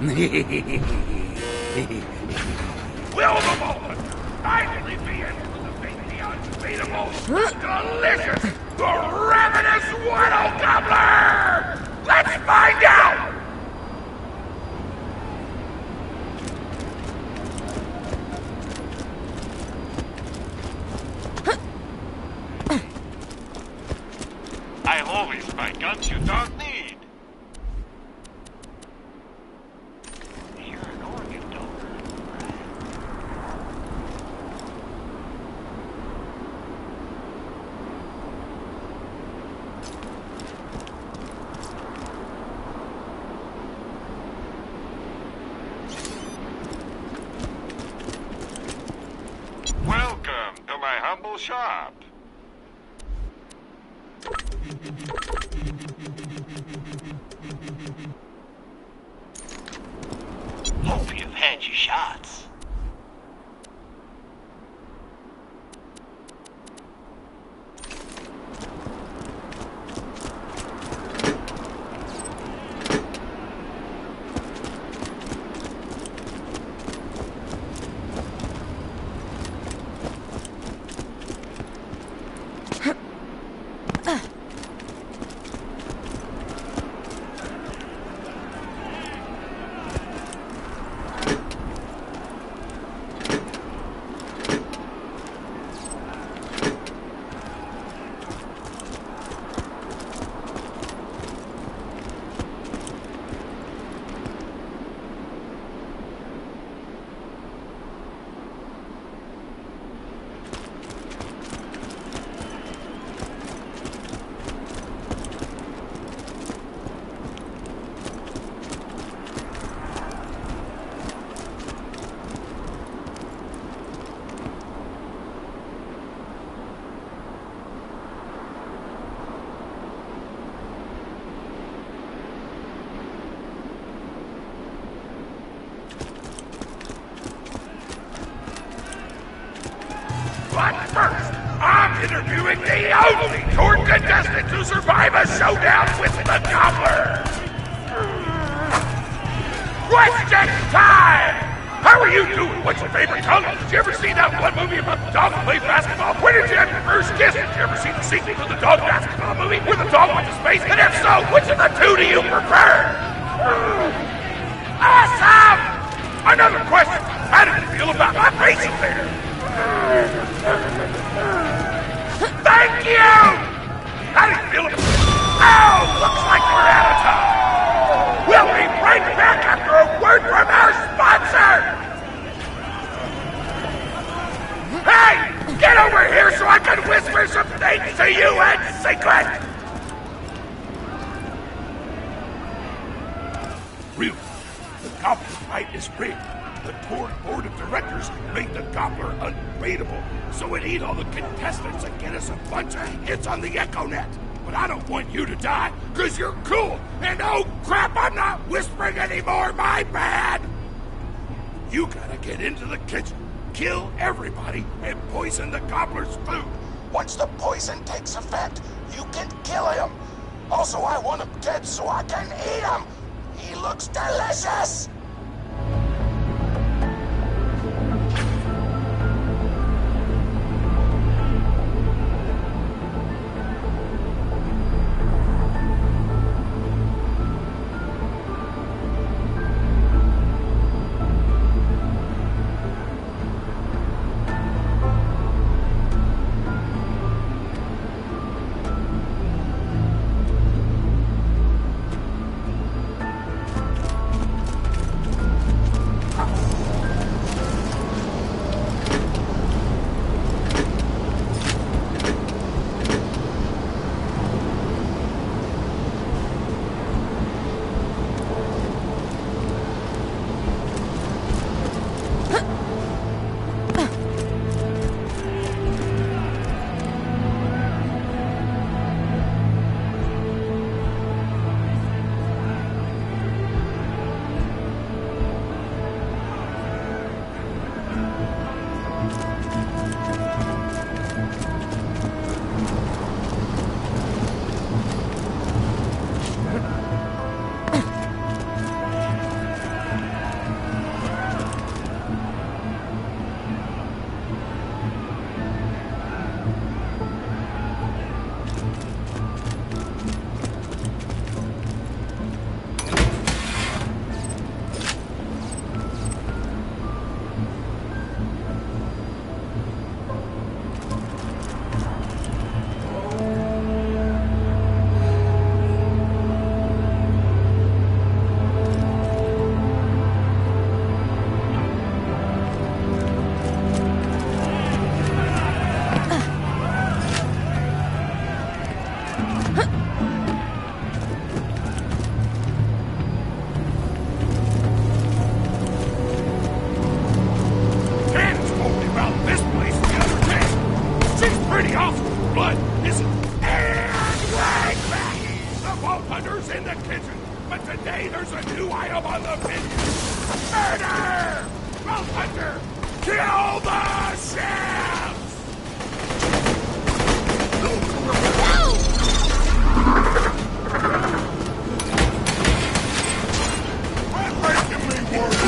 Will the moment finally be able to defeat the unbeatable, delicious, ravenous Widow Gobbler? Let's find out! I'll always buy guns you don't need. You're an organ donor, right? Welcome to my humble shop. Hope you've had your shots. But first, I'm interviewing the only tour contestant to survive a showdown with the Gobbler. Question time! How are you doing? What's your favorite color? Did you ever see that one movie about the dog who played basketball? When did you have your first kiss? Did you ever see the sequel to the dog basketball movie where the dog went to space? And if so, which of the two do you prefer? Awesome! Another question. How did you feel about my racing there? Thank you! How do you feel about... Oh, looks like we're out of time. We'll be right back after a word from our sponsor! Hey! Get over here so I can whisper some things to you in secret! Really? The Gobbler fight is rigged. The tour board of directors made the Gobbler unbeatable, so it eat all the contestants and get us a bunch of hits on the EchoNet. But I don't want you to die, because you're cool. And oh crap, I'm not whispering anymore, my bad! You gotta get into the kitchen, kill everybody, and poison the Gobbler's food. Once the poison takes effect, you can kill him. Also, I want him dead so I can eat him. He looks delicious! gobbler's in the kitchen, but today there's a new item on the menu. Murder! Roll Hunter! Kill the chefs! I'm making me work.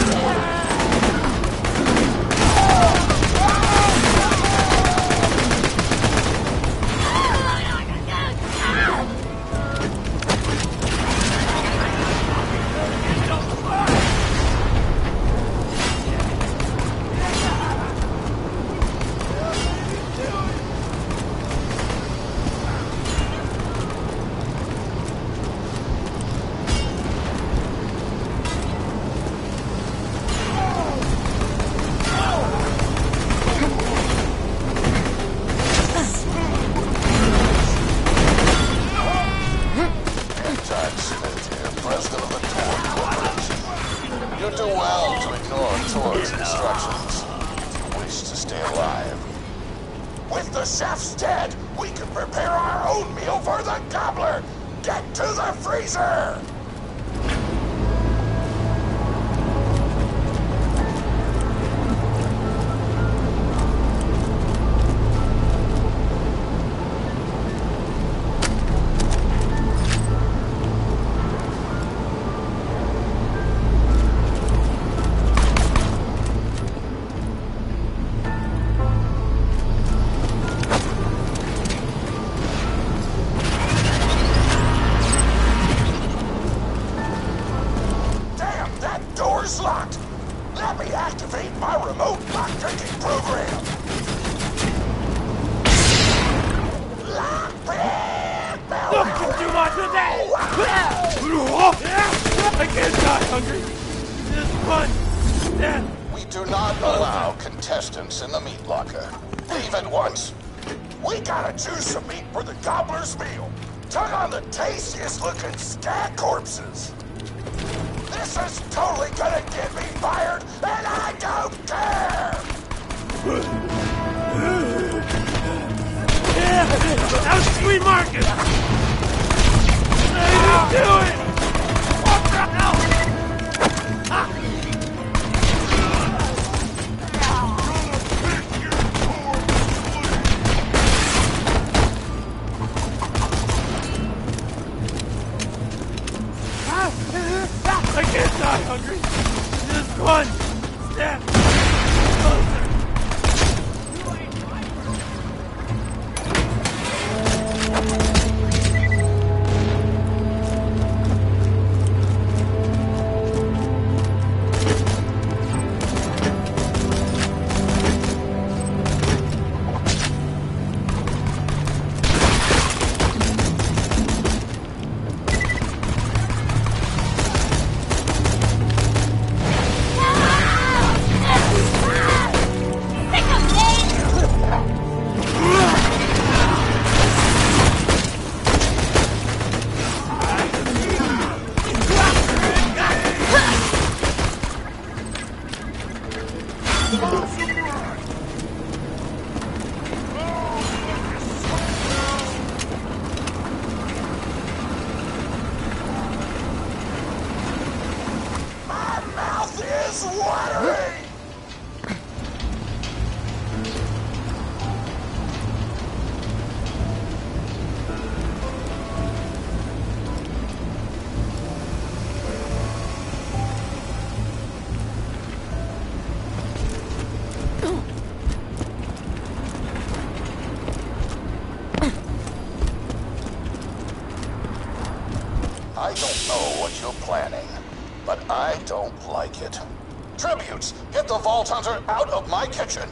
Get the Vault Hunter out of my kitchen!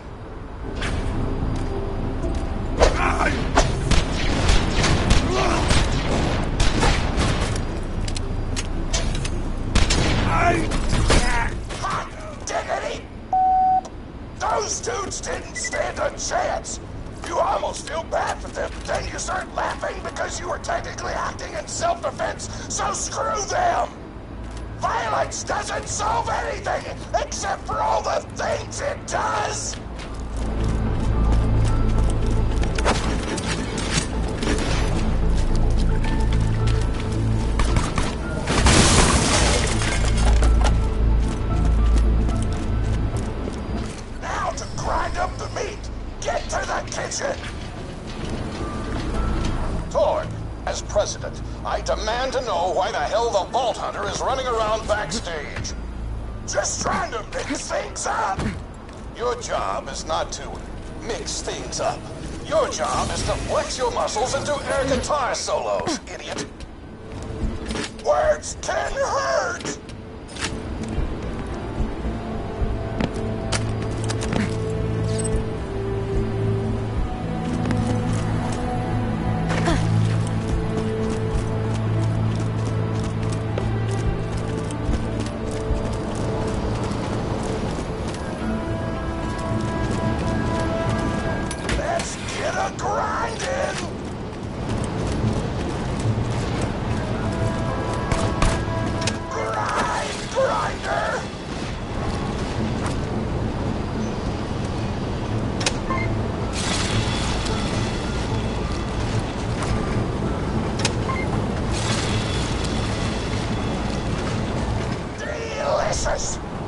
Diggity! Those dudes didn't stand a chance! You almost feel bad for them, then you start laughing because you were technically acting in self-defense, so screw them! Violence doesn't solve anything, except for all the things it does! As president, I demand to know why the hell the Vault Hunter is running around backstage. Just trying to mix things up. Your job is not to mix things up. Your job is to flex your muscles and do air guitar solos, idiot. Words can hurt.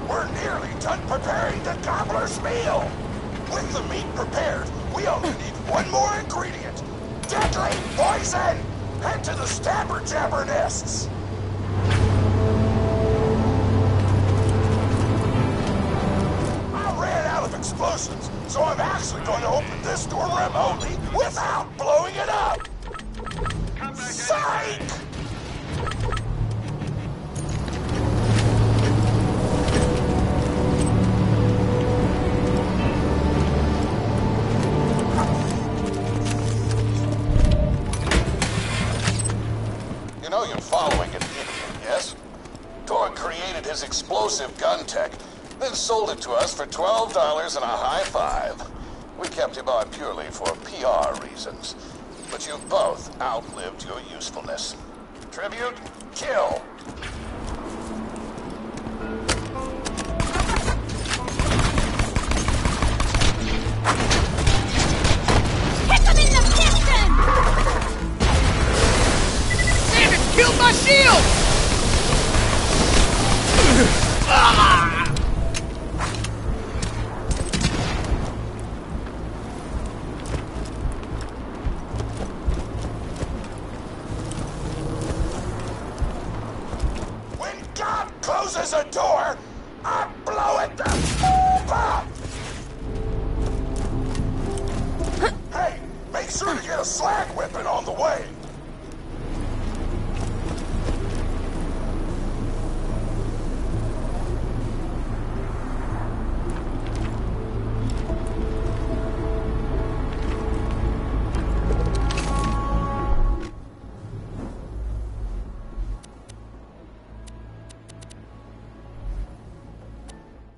We're nearly done preparing the gobbler's meal. With the meat prepared, we only need one more ingredient. Deadly poison! Head to the stabber jabber nests. I ran out of explosives, so I'm actually going to open this door remotely without blowing it up. Psych! You're following an idiot, yes? Torg created his explosive gun tech, then sold it to us for $12 and a high five. We kept him on purely for PR reasons. But you've both outlived your usefulness. Tribute, kill! Hit them in the piston! Killed my shield! When God closes a door, I blow it the f up! Hey, make sure to get a slag whipping on the way.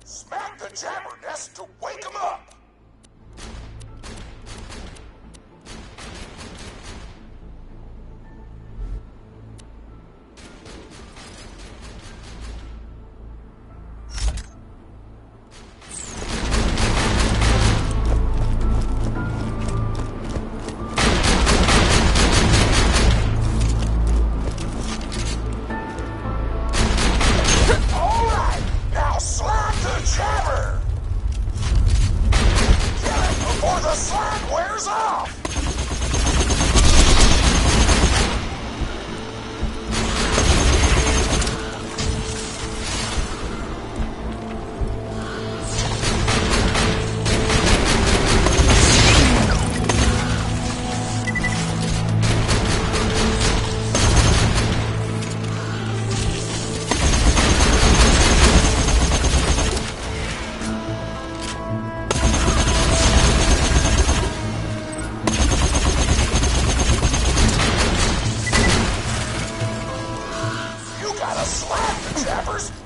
Smack the jabber nest to wake him up!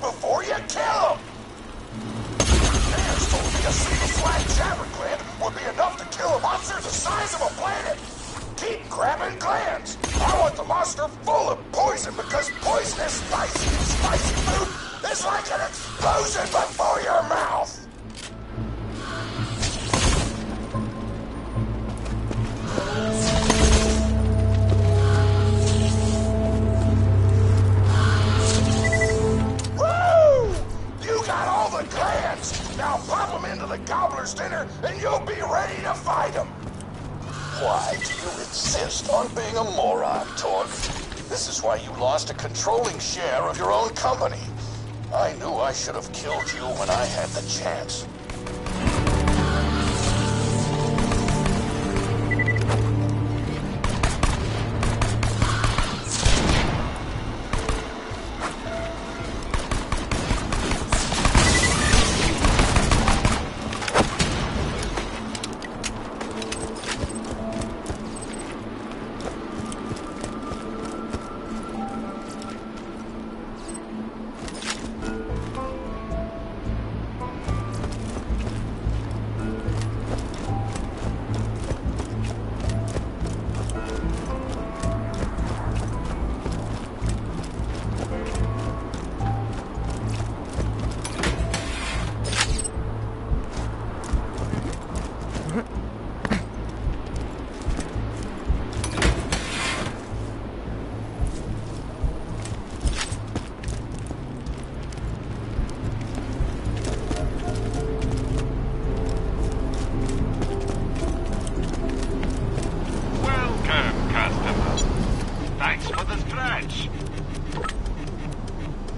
Before you kill him! There's told me a single flat jabber gland would be enough to kill a monster the size of a planet! Keep grabbing glands! I want the monster full of poison because poisonous, spicy food is like an explosion before your mouth! Now pop him into the gobbler's dinner, and you'll be ready to fight him. Why do you insist on being a moron, Tor? Torque. This is why you lost a controlling share of your own company. I knew I should have killed you when I had the chance.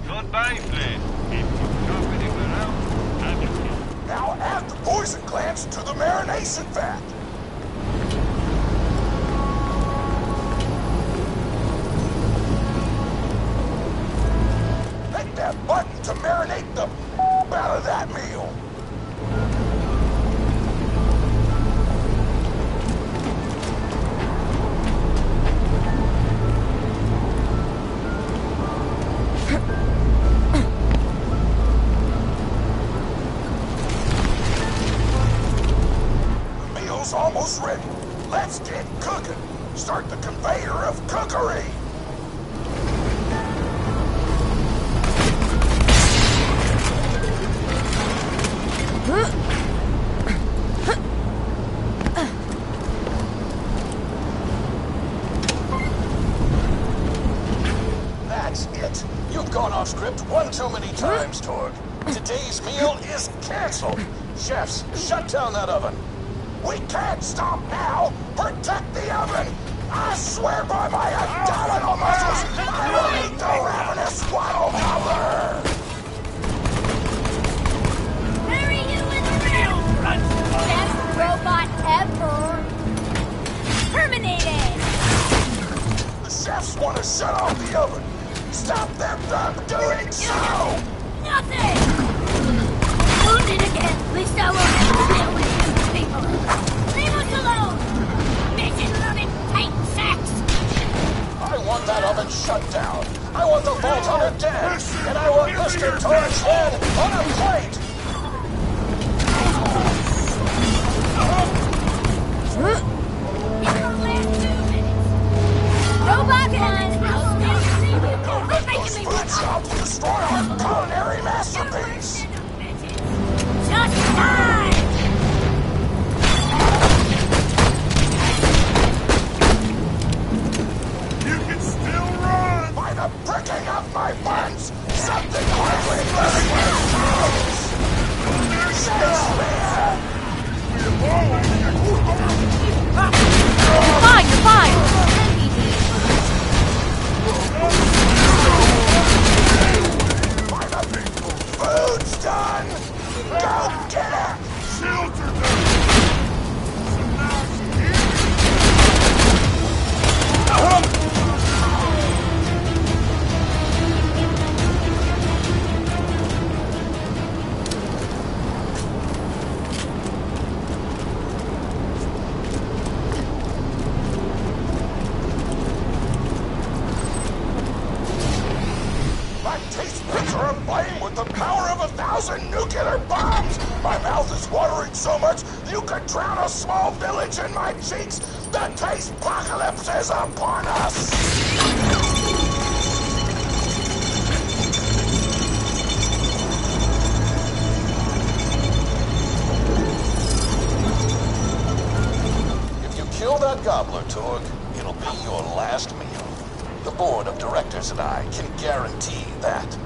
Goodbye, friend. If you come anywhere else, I will kill you. Now add the poison glands to the marination vat. Hit that button to marinate the out of that meal. Almost ready. Let's get cooking. Start the conveyor of cookery. That's it. You've gone off script one too many times, Torg. Today's meal is canceled. Chefs, shut down that oven. We can't stop now! Protect the oven! I swear by my abdominal muscles, I will eat the ravenous waddle gobbler! Hurry, you little best robot ever! Terminated! The chefs want to shut off the oven! Stop them from doing so! Nothing! Wounded again! At least I won't have to deal with these people! Leave us alone! Mission-loving tight sacks! I want that oven shut down! I want the Vault Hunter dead! And I want Mr. Torch's head on a plate! In the last 2 minutes! Robot 1, I'll still see you! Quit making Those me food shops destroy our culinary masterpiece! Just time! You can still run! By the pricking of my buns, something hardly less Shakespeare! You're fine, you're fine! By the food's done! Go get it! Shields are done! So now she's here! My taste buds are aflame with the power of 1,000 nuclear bombs! My mouth is watering so much you could drown a small village in my cheeks! The taste apocalypse is upon us! If you kill that gobbler, Torg, it'll be your last meal. The board of directors and I can guarantee that.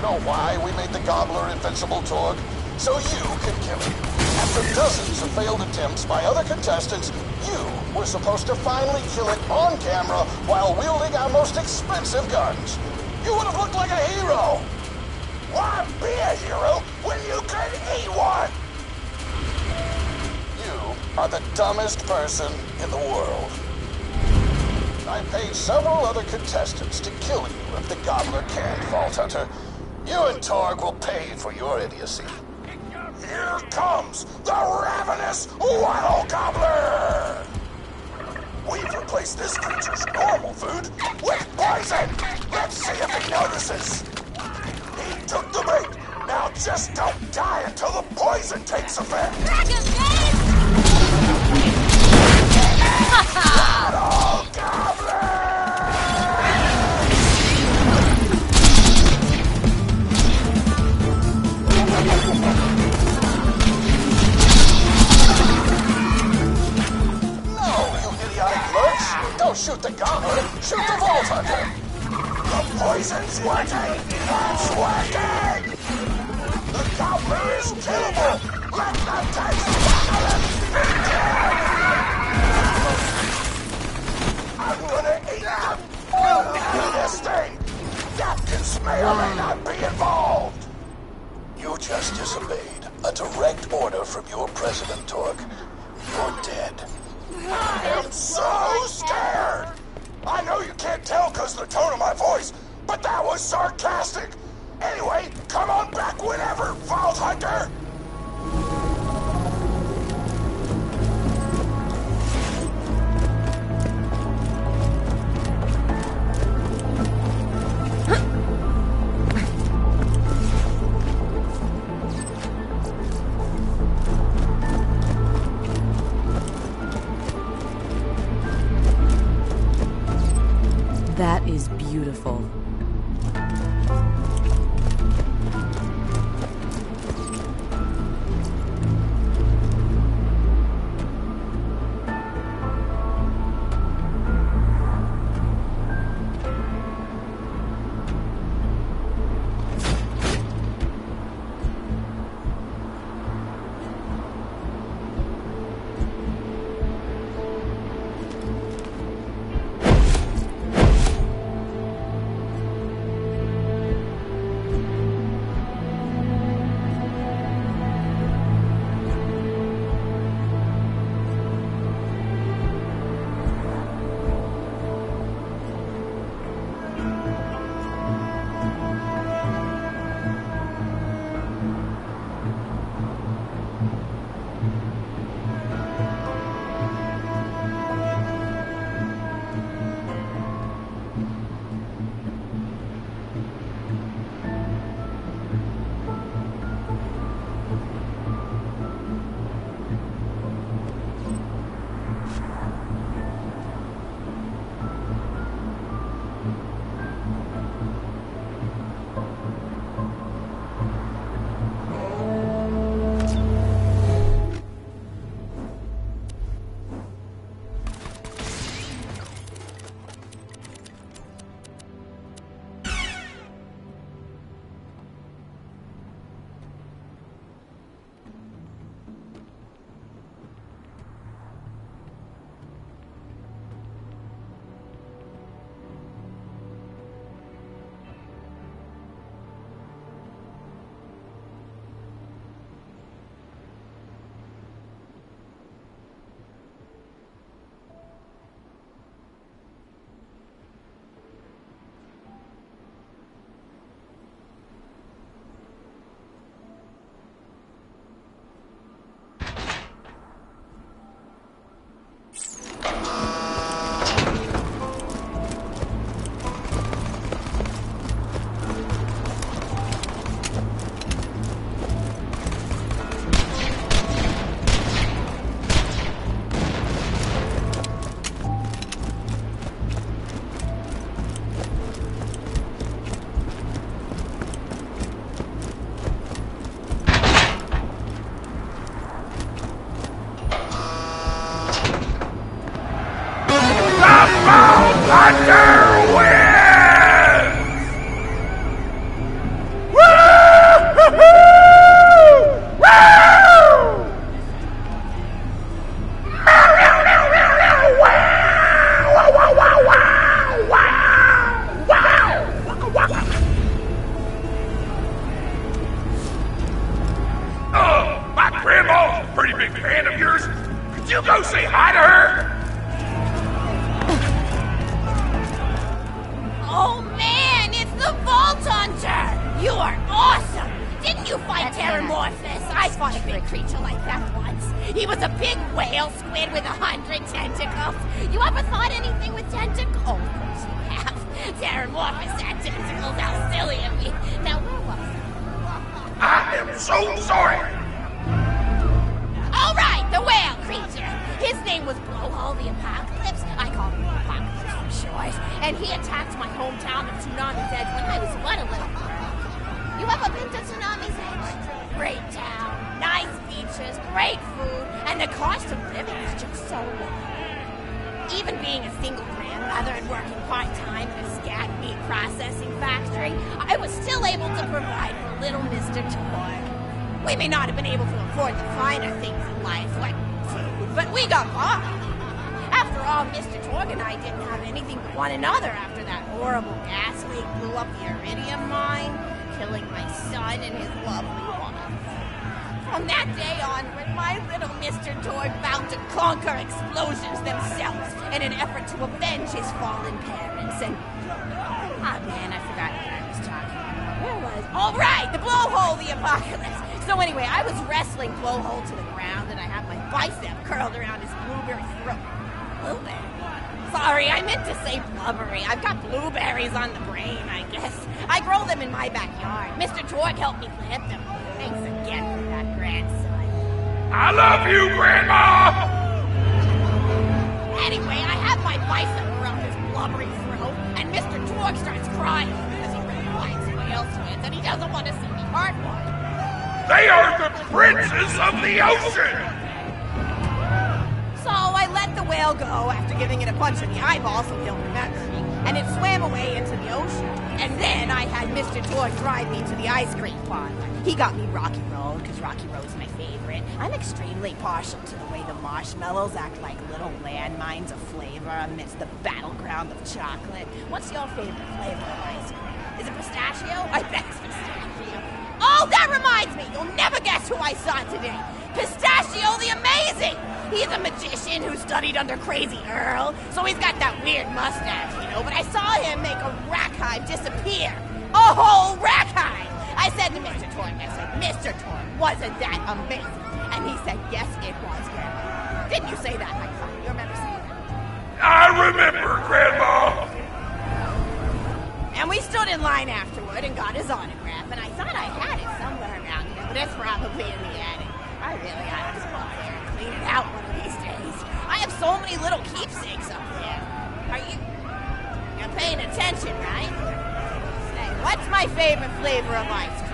know why we made the Gobbler invincible, Torg? So you could kill him. After dozens of failed attempts by other contestants, you were supposed to finally kill it on camera while wielding our most expensive guns. You would have looked like a hero. Why be a hero when you could eat one? You are the dumbest person in the world. I paid several other contestants to kill you if the Gobbler can't, Vault Hunter. You and Torg will pay for your idiocy. Here comes the ravenous Waddle Gobbler! We've replaced this creature's normal food with poison! Let's see if he notices! He took the bait! Now just don't die until the poison takes effect! Waddle Gobbler! Don't shoot the Gobbler, shoot the Vault Hunter! The poison's working! It's working! The Gobbler is killable! Let the taste begin! I'm gonna eat this thing! Captains may or may not be involved! You just disobeyed a direct order from your president, Torg. You're dead. I am so scared! I know you can't tell because of the tone of my voice, but that was sarcastic! Anyway, come on back whenever, Vault Hunter! That is beautiful. Did you go say hi to her? Oh man, it's the Vault Hunter! You are awesome! Didn't you fight Terramorphous? I fought a big creature like that once. He was a big whale squid with 100 tentacles. You ever thought anything with tentacles? Oh, of course you have. Terramorphous had tentacles. How silly of me. Now, where was I? I am so sorry. All right, the whale creature. His name was Blowhole the Apocalypse. I call him the Apocalypse for short. And he attacked my hometown of Tsunami's Edge when I was but a little girl. You ever been to Tsunami's Edge? Great town, nice beaches, great food, and the cost of living is just so low. Even being a single grandmother and working part-time in a scat meat processing factory, I was still able to provide for little Mr. Torg. We may not have been able to afford the finer things in life, like food, but we got by. After all, Mr. Torg and I didn't have anything but one another after that horrible gas leak blew up the iridium mine, killing my son and his lovely wife. From that day onward, my little Mr. Torg vowed to conquer explosions themselves in an effort to avenge his fallen parents and... Ah, man, I forgot what I was talking about. Where was... All right, the Blowhole the Apocalypse. So anyway, I was wrestling Blowhole to the ground and I had my bicep curled around his blueberry throat. Blueberry? Sorry, I meant to say blubbery. I've got blueberries on the brain, I guess. I grow them in my backyard. Mr. Torg helped me plant them. Thanks again for that, grandson. I love you, Grandma! Anyway, I have my bicep around his blubbery throat, and Mr. Torg starts crying because he really likes whale squids, and he doesn't want to see me hurt one. They are the princes of the ocean! So I let the whale go after giving it a punch in the eyeball so he'll remember me, and it swam away into the ocean. And then I had Mr. Torg drive me to the ice cream parlor. He got me Rocky Road, because Rocky Road's my favorite. I'm extremely partial to the way the marshmallows act like little landmines of flavor amidst the battleground of chocolate. What's your favorite flavor of ice cream? Is it pistachio? I bet it's pistachio. Oh, that reminds me! You'll never guess who I saw today! Pistachio the Amazing! He's a magician who studied under Crazy Earl, so he's got that weird mustache, you know, but I saw him make a rack hive disappear. A whole rack hive! I said to Mr. Torg, Mr. Torg, wasn't that amazing? And he said, yes, it was, Grandma. Didn't you say that, my son? You remember saying that? I remember, Grandma! And we stood in line afterward and got his autograph, and I thought I had it somewhere around here, but it's probably in the attic. I really ought to just go out there and clean it out one of these days. I have so many little keepsakes up there. You're paying attention, right? Say, what's my favorite flavor of ice cream?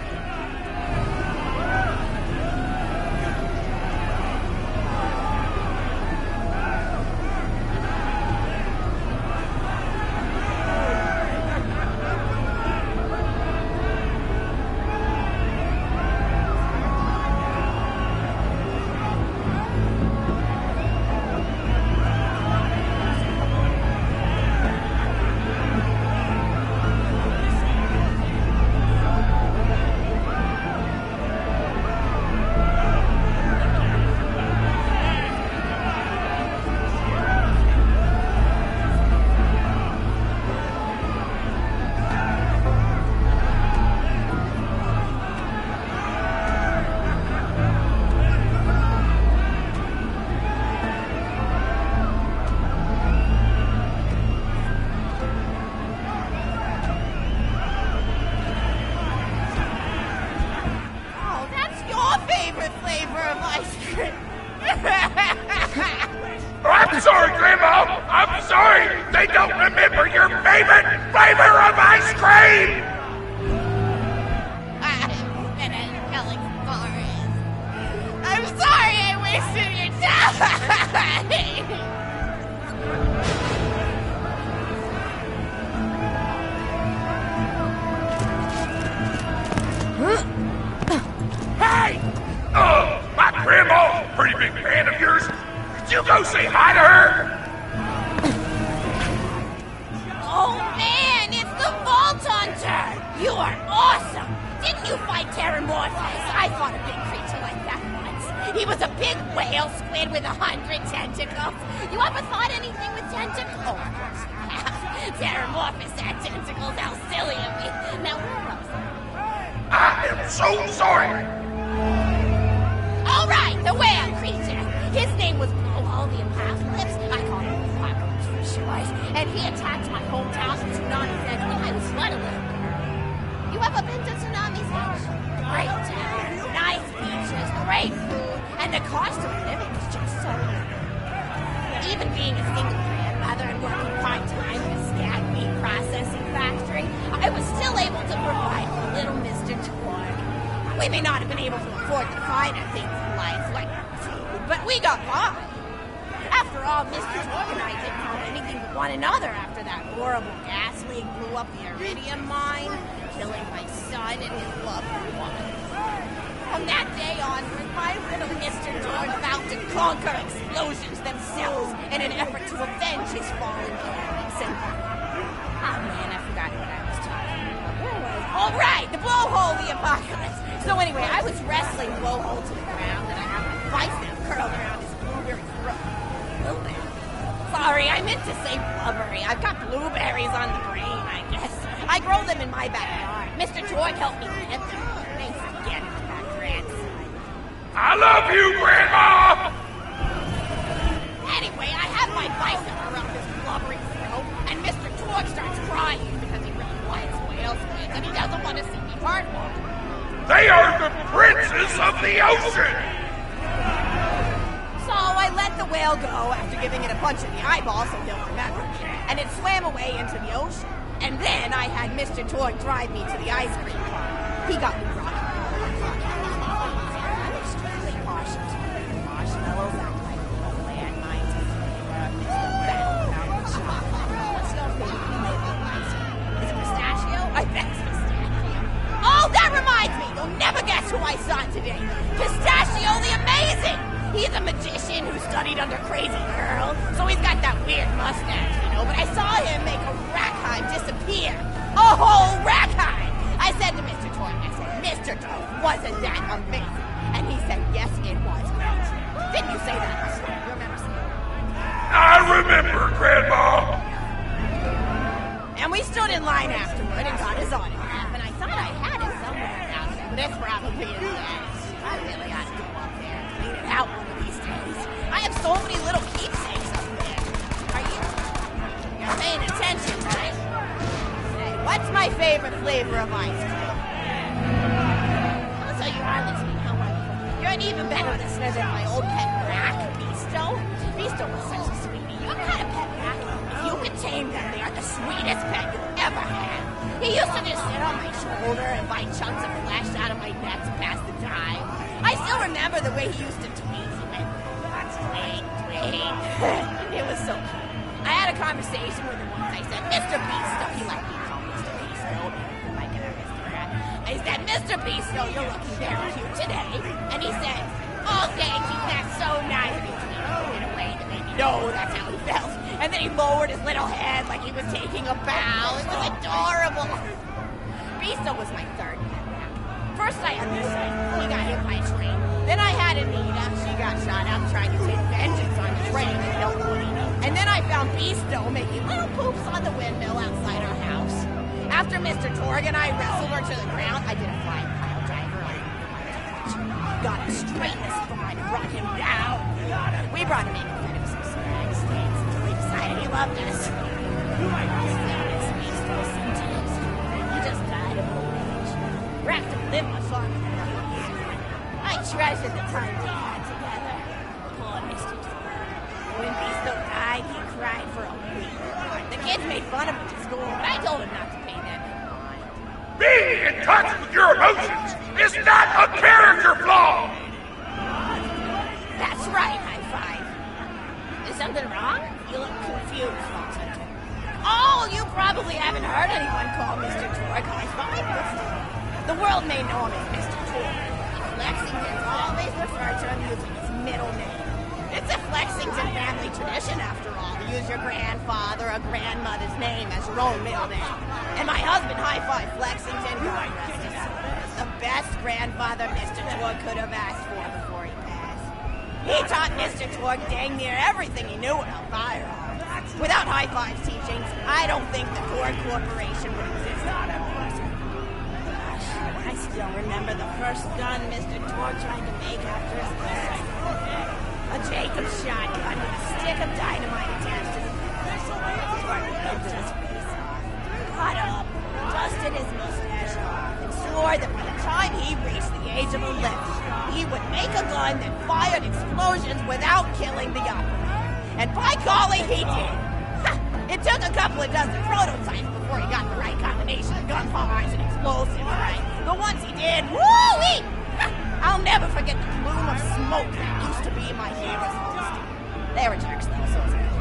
I'm sorry, Grandma! I'm sorry! They don't remember your favorite flavor of ice cream! I've been in Kelly Forest. I'm sorry I wasted your time! Hey! My grandma, pretty big fan of yours. Did you go say hi to her? Oh man, it's the Vault Hunter! You are awesome! Didn't you fight Terramorphous? I fought a big creature like that once. He was a big whale squid with 100 tentacles. You ever thought anything with tentacles? Oh, of course you have. Terramorphous had tentacles. How silly of me. Now, where was I? I am so sorry. All right, the whale creature. His name was Blowhole the Apocalypse. I call him Apocalypse for short. And he attacked my hometown of Tsunami's Edge when I was what, a little girl. You ever been to Tsunami's Edge? Great town, nice beaches, great food, and the cost of living is just so low. Even being a single grandmother and working part-time in a scat meat processing factory, I was still able to provide for little Mr. Torg. We may not have been able to afford the finer things in life, like food, but we got by. After all, Mr. Torg and I didn't know anything but one another after that horrible gas leak blew up the iridium mine, killing my son and his loved one. From that day onward, my little Mr. Torg vowed to conquer explosions themselves in an effort to avenge his fallen parents. And oh man, I forgot what I was talking about. Where was I? All right, the Blowhole, the Apocalypse. So anyway, I was wrestling Blowhole to the ground, and I had my bicep curled around his blueberry throat. Blueberry. Sorry, I meant to say blubbery. I've got blueberries on the brain, I guess. I grow them in my backyard. Mr. Torg helped me get them. Thanks again to my grandson. I love you, Grandma! Anyway, I have my bicep around his blubbery throat, and Mr. Torg starts crying because he really likes whale squids, and he doesn't want to see me heartbroken. They are the princes of the ocean! So I let the whale go after giving it a punch in the eyeball so he'll remember me, and it swam away into the ocean. And then I had Mr. Torg drive me to the ice cream park. He got me rocking. I'm extremely cautious with the marshmallows act like little landmines everywhere. What's your favorite flavor of ice cream? Is it pistachio? I bet it's pistachio. Oh, that reminds me! You'll never guess who I saw today. Pistachio the Amazing! He's a magician who studied under Crazy Earl, so he's got that weird mustache, you know, but I saw him make a Rackheim disappear. A whole Rackheim! I said to Mr. Torg, Mr. Torg, wasn't that amazing? And he said, yes, it was great. Didn't you say that? You remember saying that? I remember, Grandma! And we stood in line afterward and got his autograph, and I thought I had it somewhere down there, but it's probably in the attic. I really ought to go up there and clean it out one of these days. I have so many little keepsakes up there. You're paying attention, right? Say, what's my favorite flavor of ice cream? Oh, so you are listening, how wonderful. You're an even better listener than my old pet Rack, Beasto. Beasto was such a sweetie. You ever had a pet Rack? If you could tame them, they are the sweetest pet you'll ever have. He used to just sit on my shoulder and bite chunks of flesh out of my neck to pass the time. I still remember the way he used to tweet. He went, tweet, tweet. It was so cute. I had a conversation with him once. I said, Mr. Beasto. He let me call Mr. Beasto. Like an aristocrat. I said, Mr. Beasto, you're looking very cute today. And he said, oh, thank you. That's so nice. And he tweeted in a way that made me know that's how he felt. And then he lowered his little head like he was taking a bow. It was adorable. Beasto was my third pet. First I had Lisa. He got hit by a train. Then I had Anita. She got shot up trying to take vengeance on the train and killed Anita. And then I found Beasto making little poops on the windmill outside our house. After Mr. Torg and I wrestled her to the ground, I did a flying pile driver on her. Got him straight in the spine and brought him down. We brought him in and fed him some snacks until we decided he loved us. I miss Beasto sometimes. He just died of old age. Wrapped him live much longer than I did. I treasured the time we had together. Poor Mr. Torg. When Beasto died, he cried for a week. The kids made fun of him at school, but I told him not to pay them any mind. Being in touch with your emotions is not a character flaw! That's right, high five. Is something wrong? You look confused, Walter. Oh, you probably haven't heard anyone call Mr. Torg high five before. The world may know him as Mr. Torg. Flexington's always referred to him using his middle name. It's a Flexington family tradition, after all, to use your grandfather or grandmother's name as your own middle name. And my husband high-fived Flexington, God rest his soul. The best grandfather Mr. Torg could have asked for before he passed. He taught Mr. Torque dang near everything he knew about firearms. Without High Five's teachings, I don't think the Torque Corporation would exist anymore. Gosh, I still remember the first gun Mr. Torque tried to make after his birth. A Jacobs shotgun with a stick of dynamite attached to the barrel. Torque ripped his face off, cut up, dusted his mustache off, and swore that by the time he reached the age of 11, he would make a gun that fired explosions without killing the operator. And by golly, he did. It took a couple of dozen prototypes before he got the right combination of gunpowders and explosives, right? But once he did, woo-wee! I'll never forget the plume of smoke that used to be my hero's host. They were jerks, though, so it's good.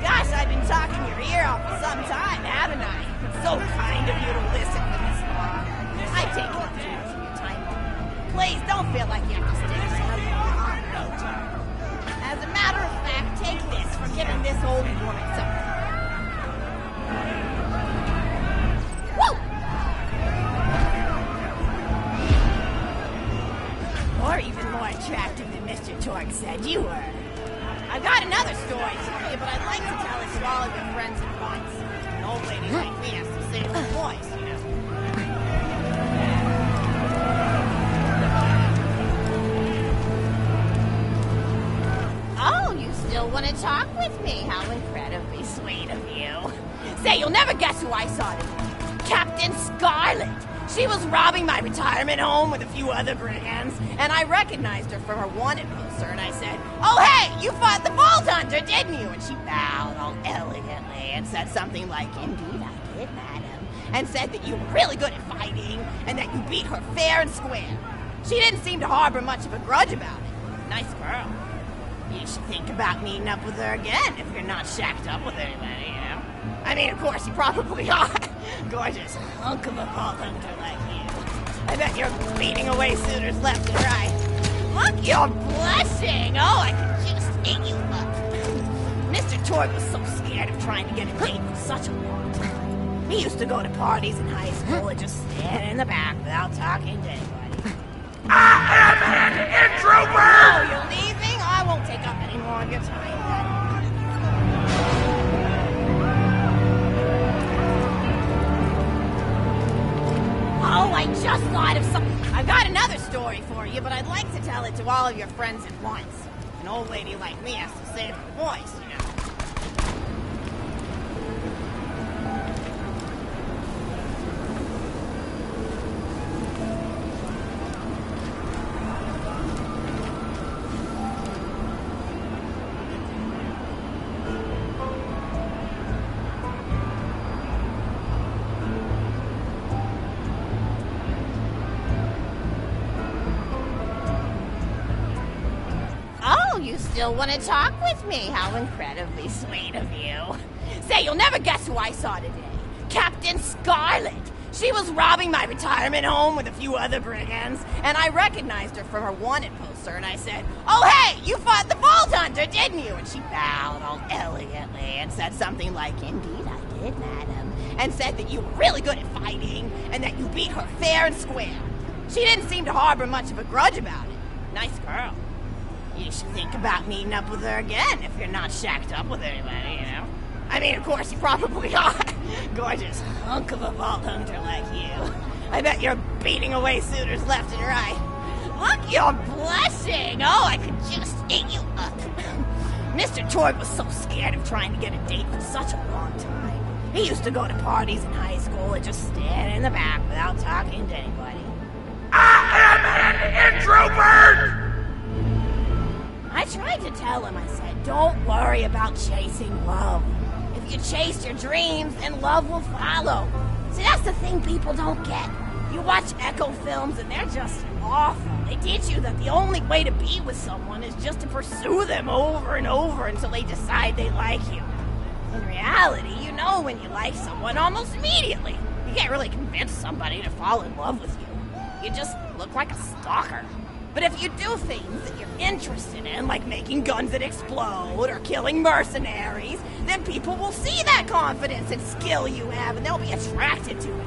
Gosh, I've been talking your ear off for some time, haven't I? It's so kind of you to listen to this long. I've taken up too much of your time. Please don't feel like you have to stick around no time. As a matter of fact, take this for giving this old woman something. Woo! Or even more attractive than Mr. Torque said you were. I've got another story for you, but I'd like to tell it to all of your friends at once. An old lady like me has to save her voice, you know. Oh, you still want to talk with me? How incredibly sweet of you. Say, you'll never guess who I saw today. Captain Scarlet. She was robbing my retirement home with a few other brigands, and I recognized her from her wanted poster, and I said, "Oh, hey, you fought the Vault Hunter, didn't you?" And she bowed all elegantly and said something like, "Indeed I did, madam," and said that you were really good at fighting, and that you beat her fair and square. She didn't seem to harbor much of a grudge about it. Nice girl. You should think about meeting up with her again if you're not shacked up with anybody, you know? I mean, of course, you probably are. Gorgeous hunk of a Vault Hunter like you. I bet you're beating away suitors left and right. Look, you're blushing. Oh, I could just eat you up. Mr. Torque was so scared of trying to get a date for such a long time. He used to go to parties in high school and just stand in the back without talking to anybody. I am an introvert! Oh, you're leaving? I won't take up any more of your time. Oh, I just thought of something. I've got another story for you, but I'd like to tell it to all of your friends at once. An old lady like me has to save her voice, you know. You still want to talk with me? How incredibly sweet of you. Say, you'll never guess who I saw today. Captain Scarlet. She was robbing my retirement home with a few other brigands, and I recognized her from her wanted poster, and I said, "Oh, hey, you fought the Vault Hunter, didn't you?" And she bowed all elegantly and said something like, "Indeed I did, madam," and said that you were really good at fighting, and that you beat her fair and square. She didn't seem to harbor much of a grudge about it. Nice girl. You should think about meeting up with her again if you're not shacked up with anybody, you know? I mean, of course, you probably are. Gorgeous hunk of a Vault Hunter like you. I bet you're beating away suitors left and right. Look, you're blushing. Oh, I could just eat you up. Mr. Torque was so scared of trying to get a date for such a long time. He used to go to parties in high school and just stand in the back without talking to anybody. I am an introvert! I tried to tell him, I said, don't worry about chasing love. If you chase your dreams, then love will follow. See, that's the thing people don't get. You watch Echo films and they're just awful. They teach you that the only way to be with someone is just to pursue them over and over until they decide they like you. In reality, you know when you like someone almost immediately. You can't really convince somebody to fall in love with you. You just look like a stalker. But if you do things that you're interested in, like making guns that explode or killing mercenaries, then people will see that confidence and skill you have, and they'll be attracted to it.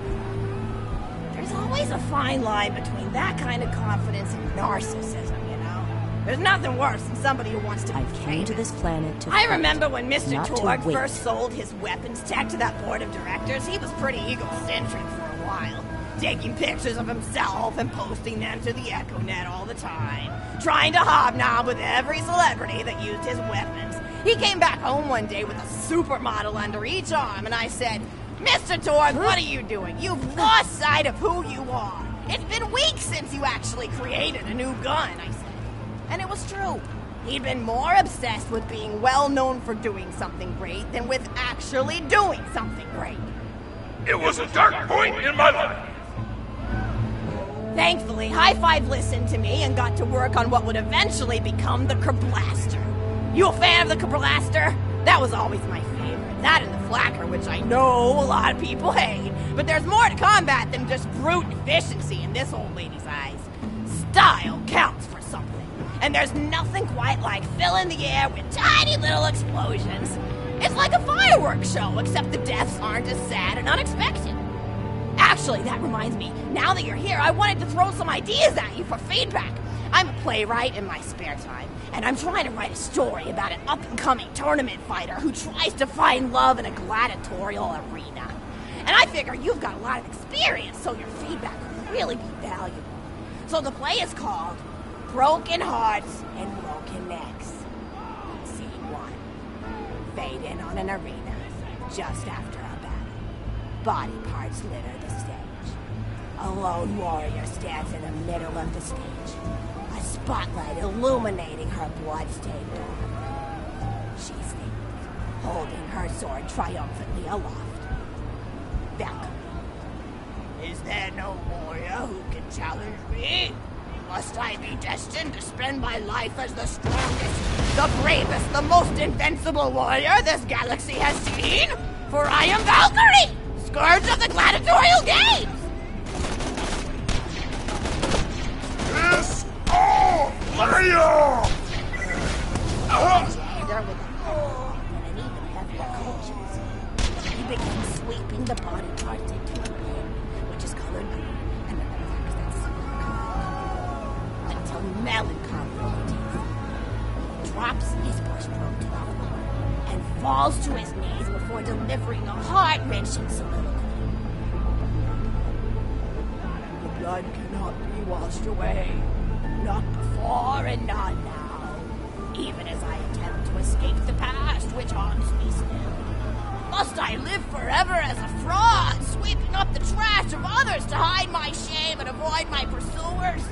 There's always a fine line between that kind of confidence and narcissism, you know? There's nothing worse than somebody who wants to be I came famous. to this planet to I fight, remember when Mr. not to Torg wait. first sold his weapons tech to that board of directors. He was pretty egocentric for a while, taking pictures of himself and posting them to the EchoNet all the time, trying to hobnob with every celebrity that used his weapons. He came back home one day with a supermodel under each arm, and I said, Mr. Torg, what are you doing? You've lost sight of who you are. It's been weeks since you actually created a new gun, I said. And it was true. He'd been more obsessed with being well known for doing something great than with actually doing something great. It was a dark point in my life. Thankfully, High Five listened to me and got to work on what would eventually become the Kerblaster. You a fan of the Kerblaster? That was always my favorite. That and the Flacker, which I know a lot of people hate. But there's more to combat than just brute efficiency in this old lady's eyes. Style counts for something. And there's nothing quite like filling the air with tiny little explosions. It's like a fireworks show, except the deaths aren't as sad and unexpected. Actually, that reminds me, now that you're here, I wanted to throw some ideas at you for feedback. I'm a playwright in my spare time, and I'm trying to write a story about an up-and-coming tournament fighter who tries to find love in a gladiatorial arena. And I figure you've got a lot of experience, so your feedback would really be valuable. So the play is called Broken Hearts and Broken Necks. Scene 1. Fade in on an arena just after a battle. Body parts litter the stage. A lone warrior stands in the middle of the stage. A spotlight illuminating her blood-stained arm. She stands, holding her sword triumphantly aloft. Valkyrie. Is there no warrior who can challenge me? Must I be destined to spend my life as the strongest, the bravest, the most invincible warrior this galaxy has seen? For I am Valkyrie, scourge of the gladiatorial games! It's all fire! There with a more and an even heavier conscience. He begins sweeping the body parts into a bin, which is colored green, and then attacks that silver color. Until melancholy overtakes. Drops his brushstroke to the floor and falls to his knees before delivering a heart-wrenching soliloquy. The blood cannot be washed away. Not before and not now. Even as I attempt to escape the past which haunts me still. Must I live forever as a fraud, sweeping up the trash of others to hide my shame and avoid my pursuers?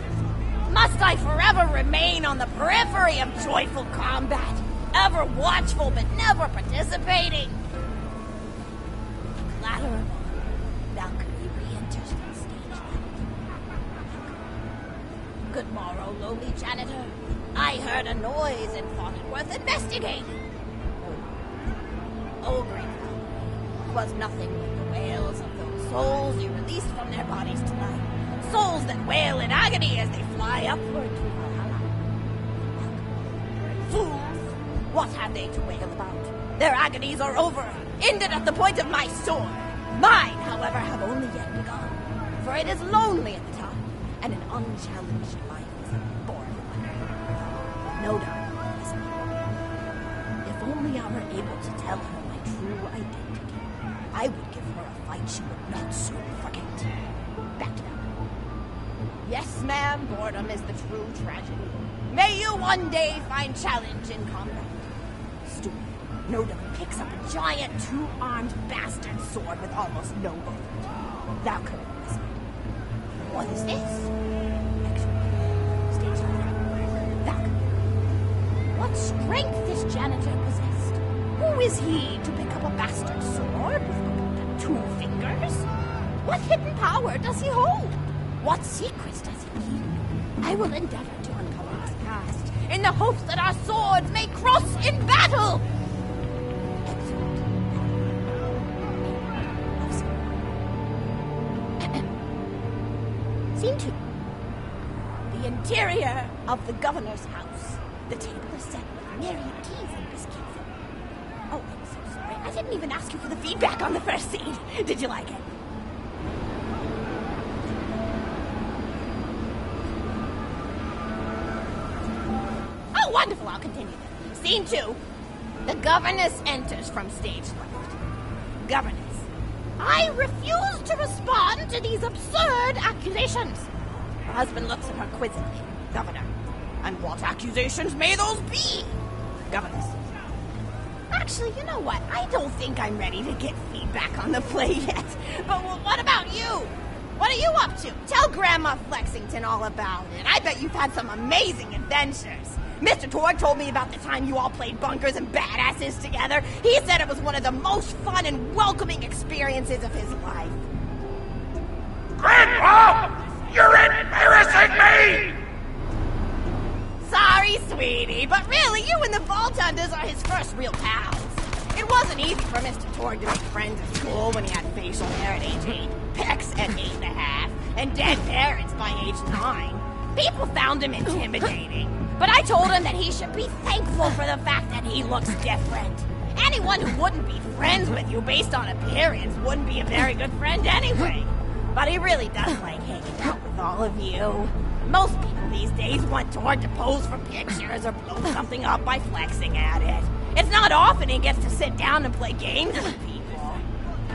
Must I forever remain on the periphery of joyful combat, ever watchful but never participating? Clatter of Valkyrie re-enters the stage. Good morrow, lowly janitor. I heard a noise and thought it worth investigating. Oh, great Valkyrie, 'twas nothing but the wails of those souls you released from their bodies tonight. Souls that wail in agony as they fly upward to Valhalla. Fools! What have they to wail about? Their agonies are over, ended at the point of my sword. Mine, however, have only yet begun. For it is lonely at the top, and an unchallenged life is a boring one. No doubt, yes, if only I were able to tell her my true identity, I would give her a fight she would not soon forget. Back to them. Yes, ma'am, boredom is the true tragedy. May you one day find challenge in combat. Stupid, no doubt picks up a giant two-armed bastard sword with almost no bullet. Valkyrie whispered. What is this? Actually, stage left. Valkyrie. What strength this janitor possessed? Who is he to pick up a bastard sword with 2 fingers? What hidden power does he hold? What secrets does he keep? I will endeavor to uncover his past, in the hopes that our swords may cross in battle! Scene 2. The interior of the governor's house. The table is set with myriad teas and biscuits. Oh, I'm so sorry. I didn't even ask you for the feedback on the first scene. Did you like it? Oh, wonderful. I'll continue then. Scene 2. The governess enters from stage left. Governess. I refuse to respond to these absurd accusations. Her husband looks at her quizzically. Governor. And what accusations may those be? Governess. Actually, you know what? I don't think I'm ready to get feedback on the play yet. But what about you? What are you up to? Tell Grandma Flexington all about it. I bet you've had some amazing adventures. Mr. Torg told me about the time you all played bunkers and badasses together. He said it was one of the most fun and welcoming experiences of his life. Grandpa! You're embarrassing me! Sorry, sweetie, but really, you and the Vault Hunters are his first real pals. It wasn't easy for Mr. Torg to make friends at school when he had facial hair at age 8, pecs at 8.5, and dead parents by age 9. People found him intimidating, but I told him that he should be thankful for the fact that he looks different. Anyone who wouldn't be friends with you based on appearance wouldn't be a very good friend anyway. But he really does like hanging out with all of you. Most people these days want Torg to pose for pictures or blow something up by flexing at it. It's not often he gets to sit down and play games with people.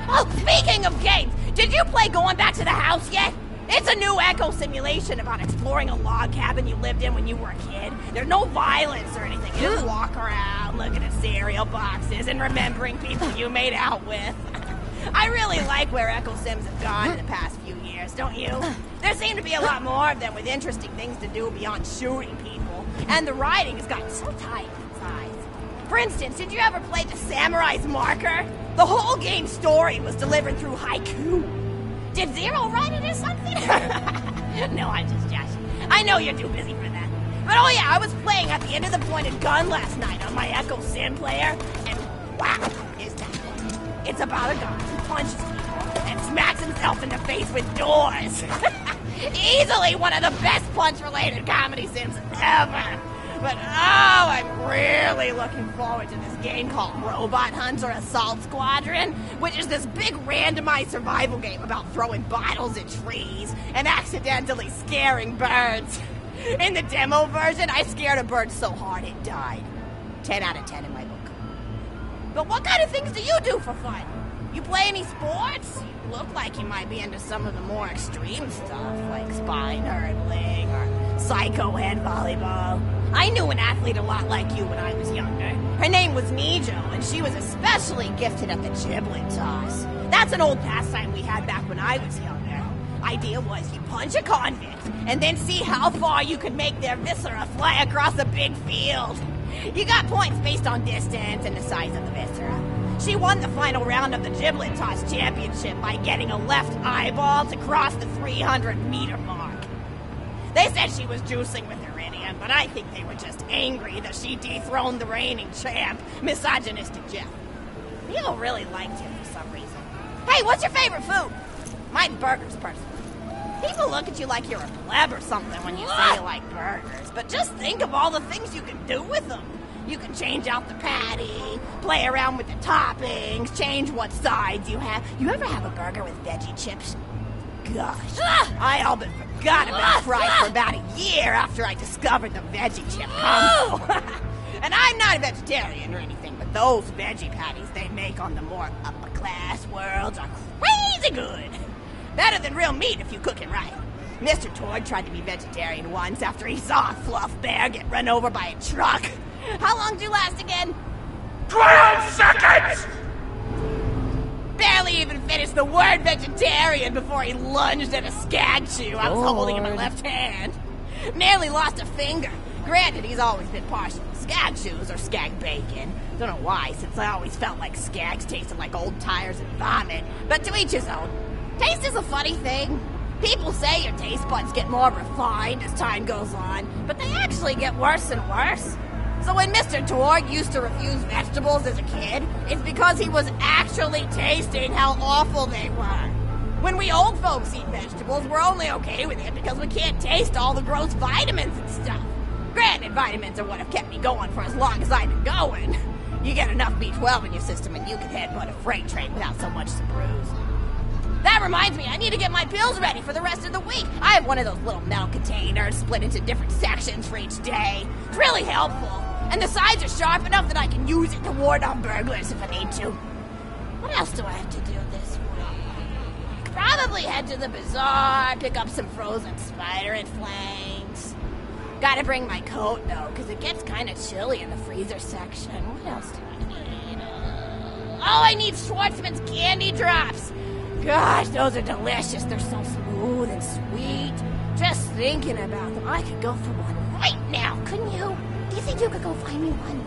Oh, speaking of games, did you play Going Back to the House yet? It's a new echo simulation about exploring a log cabin you lived in when you were a kid. There's no violence or anything. You just walk around looking at cereal boxes and remembering people you made out with. I really like where Echo Sims have gone in the past few years, don't you? There seem to be a lot more of them with interesting things to do beyond shooting people, and the writing has gotten so tight in size. For instance, did you ever play The Samurai's Marker? The whole game's story was delivered through haiku. Did Zero write it or something? No, I'm just joshing. I know you're too busy for that. But oh yeah, I was playing at the end of the pointed gun last night on my Echo Sim player, and wow, is that good. It's about a guy who punches people and smacks himself in the face with doors. Easily one of the best punch-related comedy sims ever. But oh, I'm really looking forward to this game called Robot Hunter Assault Squadron, which is this big randomized survival game about throwing bottles at trees and accidentally scaring birds. In the demo version, I scared a bird so hard it died. 10 out of 10 in my book. But what kind of things do you do for fun? You play any sports? You look like you might be into some of the more extreme stuff, like spine hurdling or psycho head volleyball. I knew an athlete a lot like you when I was younger. Her name was Nijo, and she was especially gifted at the giblet toss. That's an old pastime we had back when I was younger. Idea was you punch a convict, and then see how far you could make their viscera fly across a big field. You got points based on distance and the size of the viscera. She won the final round of the giblet toss championship by getting a left eyeball to cross the 300-meter mark. They said she was juicing with her idiom, but I think they were just angry that she dethroned the reigning champ, misogynistic Jeff. People really liked him for some reason. Hey, what's your favorite food? Mine's burgers, personally. People look at you like you're a pleb or something when you say you like burgers, but just think of all the things you can do with them. You can change out the patty, play around with the toppings, change what sides you have. You ever have a burger with veggie chips? Gosh, I all but forgot about fries for about a year after I discovered the veggie chip combo. And I'm not a vegetarian or anything, but those veggie patties they make on the more upper-class worlds are crazy good. Better than real meat if you cook it right. Mr. Torg tried to be vegetarian once after he saw a fluff bear get run over by a truck. How long did you last again? 12 seconds! Barely even finished the word vegetarian before he lunged at a skag chew I was holding in my left hand. Nearly lost a finger. Granted, he's always been partial to skag chews or skag bacon. Don't know why, since I always felt like skags tasted like old tires and vomit. But to each his own. Taste is a funny thing. People say your taste buds get more refined as time goes on, but they actually get worse and worse. So when Mr. Torg used to refuse vegetables as a kid, it's because he was actually tasting how awful they were. When we old folks eat vegetables, we're only okay with it because we can't taste all the gross vitamins and stuff. Granted, vitamins are what have kept me going for as long as I've been going. You get enough B12 in your system and you can headbutt a freight train without so much as a bruise. That reminds me, I need to get my bills ready for the rest of the week. I have one of those little metal containers split into different sections for each day. It's really helpful. And the sides are sharp enough that I can use it to ward off burglars if I need to. What else do I have to do this week? Probably head to the bazaar, pick up some frozen spider and flanks. Gotta bring my coat, though, because it gets kind of chilly in the freezer section. What else do I need? Oh, I need Schwartzman's candy drops. Gosh, those are delicious. They're so smooth and sweet. Just thinking about them, I could go for one right now, couldn't you? Do you think you could go find me one?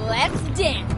Let's dance.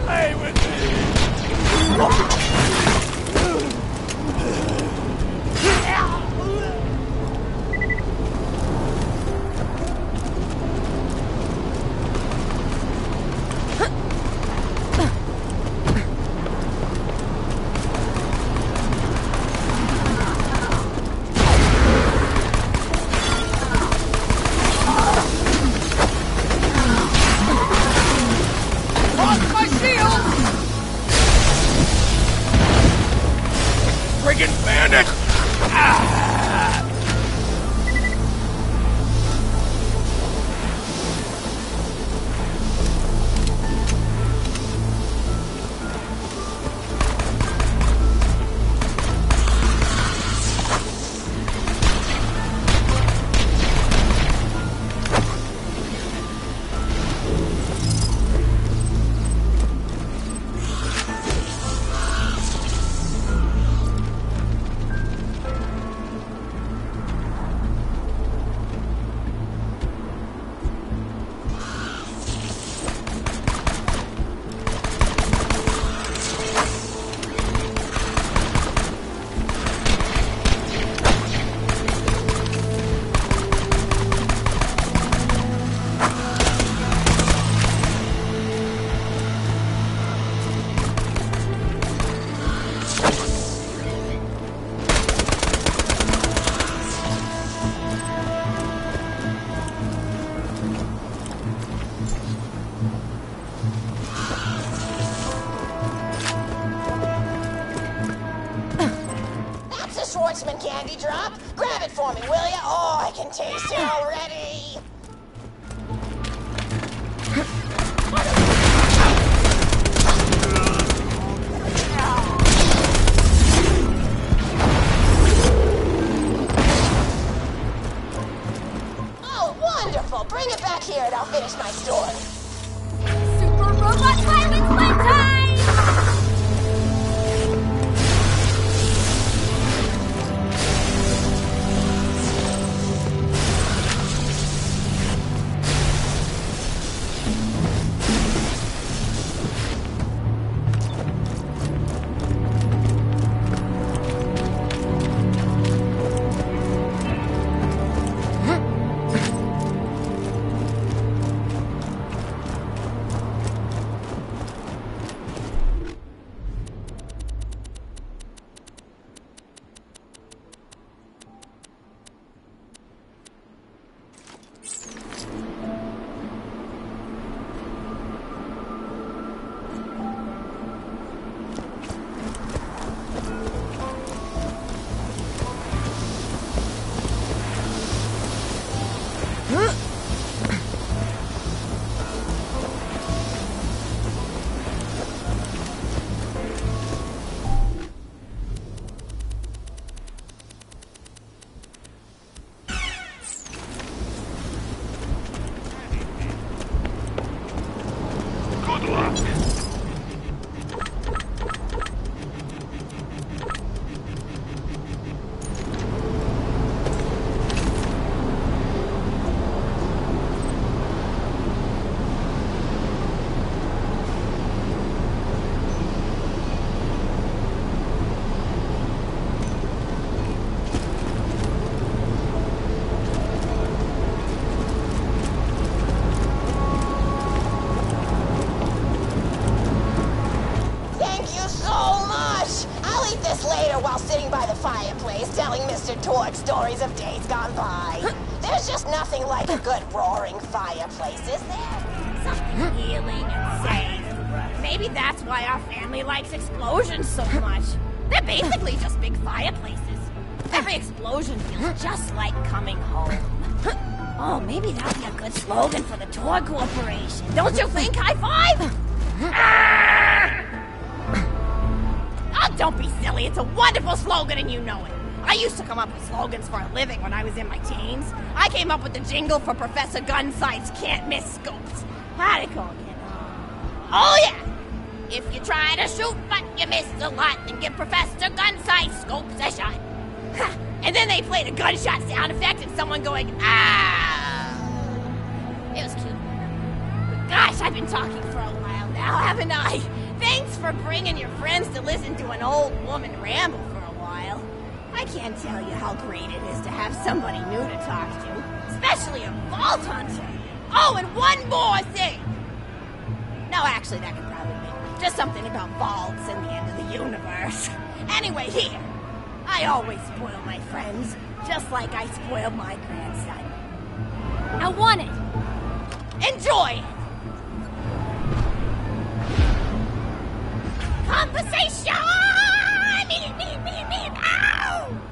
Play with me! Friggin' bandit! Schwartzman candy drop. Grab it for me, will ya? Oh, I can taste it already. Oh, wonderful. Bring it back here and I'll finish my story. Super Robot Violence One Time! While sitting by the fireplace telling Mr. Torch stories of days gone by. There's just nothing like a good roaring fireplace, is there? Something healing and safe. Maybe that's why our family likes explosions so much. They're basically just big fireplaces. Every explosion feels just like coming home. Oh, maybe that'd be a good slogan for the Tor Corporation. Don't you think? High five? Ah! Oh, don't be silly. It's a wonderful slogan and you know it. I used to come up with slogans for a living when I was in my teens. I came up with the jingle for Professor Gunsight's Can't Miss Scopes. How'd it go again? Oh, yeah. If you try to shoot but you miss a lot, then give Professor Gunsight's Scopes a shot. And then they played a gunshot sound effect and someone going, ah. It was cute. But gosh, I've been talking for a while now. now, haven't I? Thanks for bringing your friends to listen to an old woman ramble for a while. I can't tell you how great it is to have somebody new to talk to, especially a vault hunter. Oh, and one more thing. No, actually, that could probably be just something about vaults and the end of the universe. Anyway, here. I always spoil my friends, just like I spoiled my grandson. I want it. Enjoy it. Conversation! Beep, beep, beep, beep. Ow!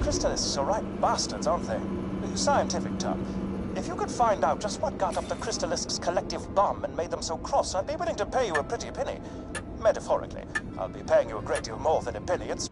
crystalists are right bastards, aren't they? Scientific term. If you could find out just what got up the crystalists' collective bum and made them so cross, I'd be willing to pay you a pretty penny. Metaphorically. I'll be paying you a great deal more than a penny. It's...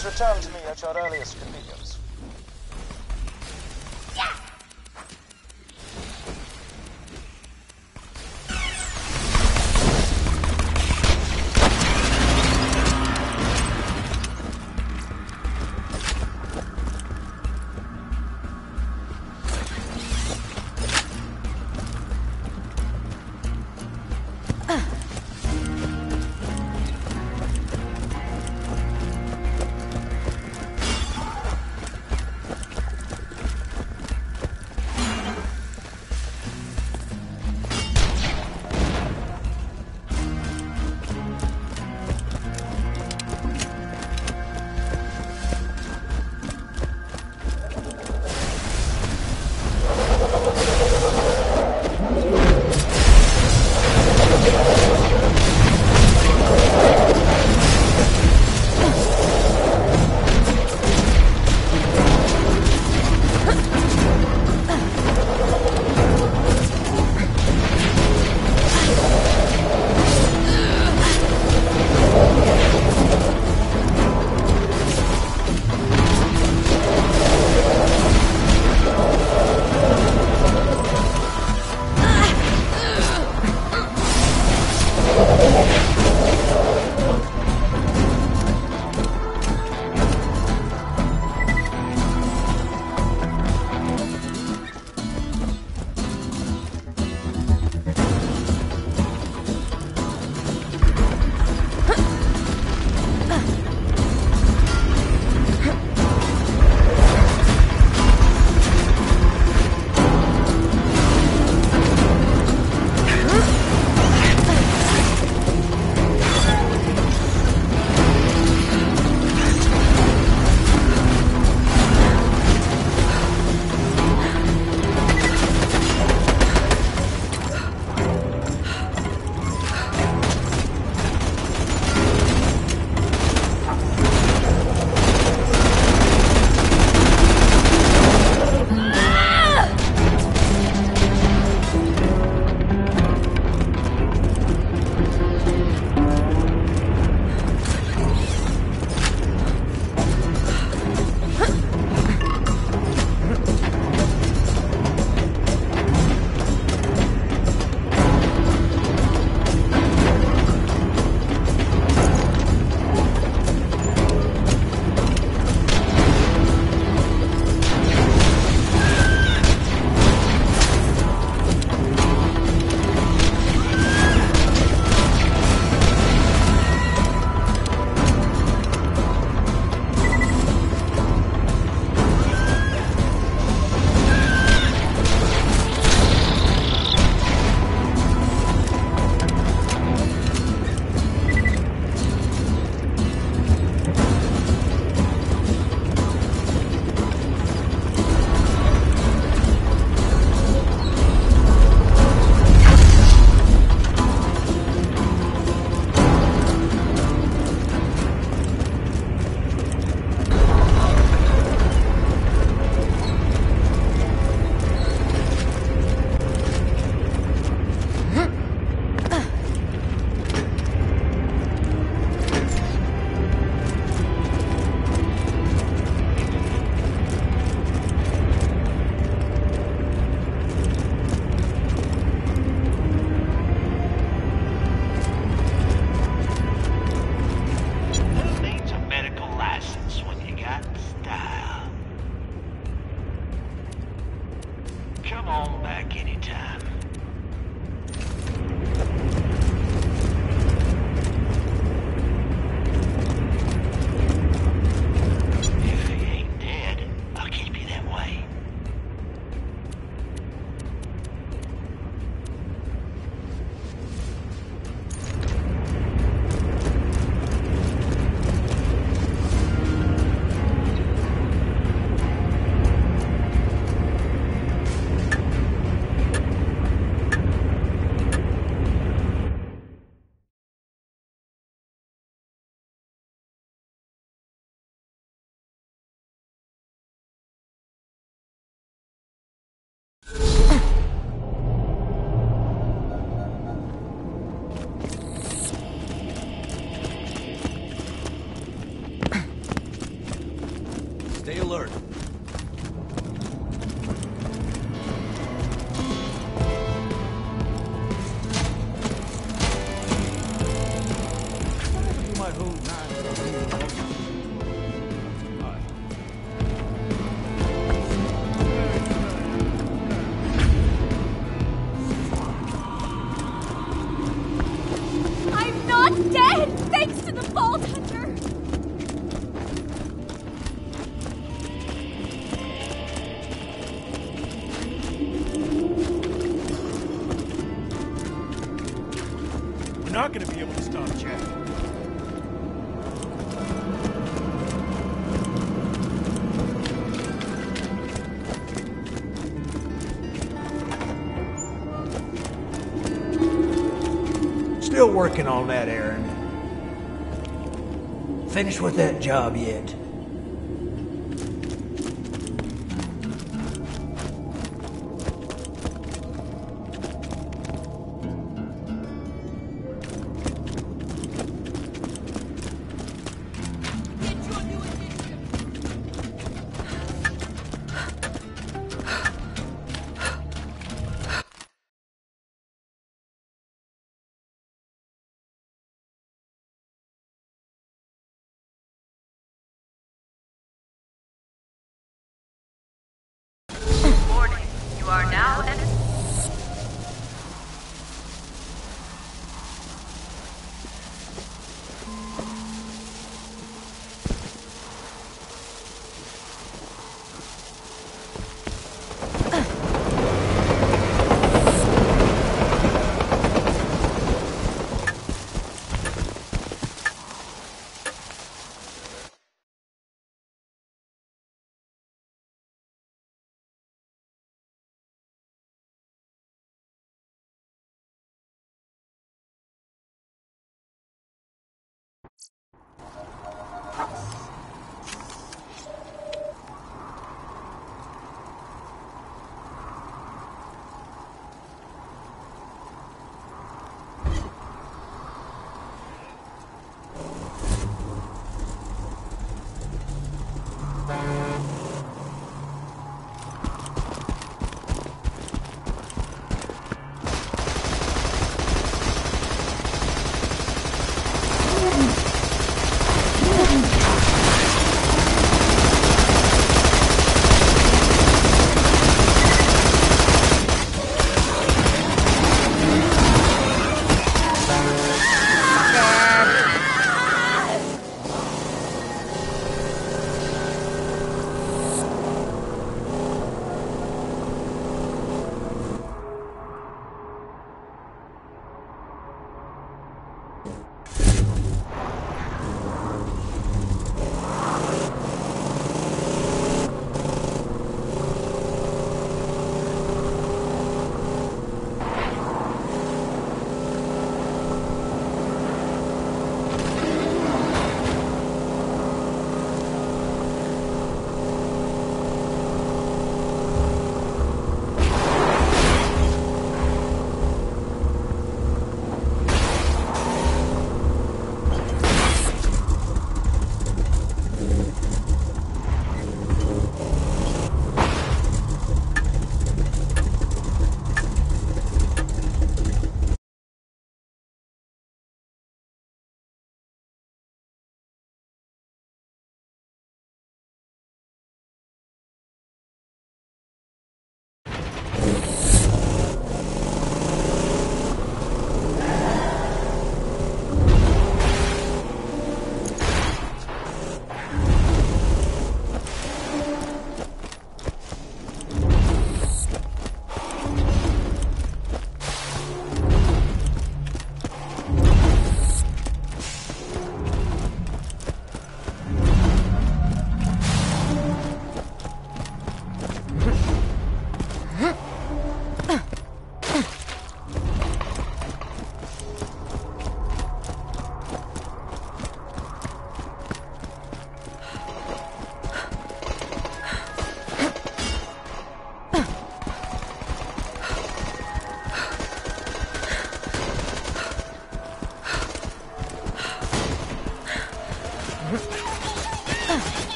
Please return to me at your earliest convenience. alert. I'm not dead, thanks to the Vault Hunter. We're not gonna be able to stop Jack. Still working on that errand. Finished with that job yet? Warning, you are now in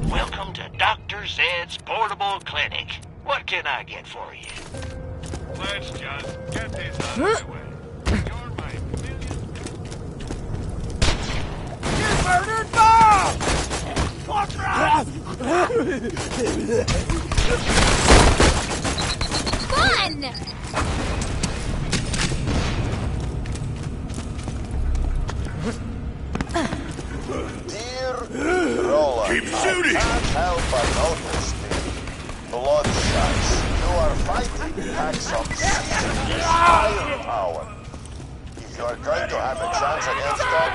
Welcome to Dr. Zed's Portable Clinic. What can I get for you? Let's just get this out of the way. You're my You murdered Bob! Fuck right! Fun! Dear Roland, Keep shooting! I can't help but notice the bloodshots. You are fighting packs of seasoned firepower. If you are going to have a chance against them,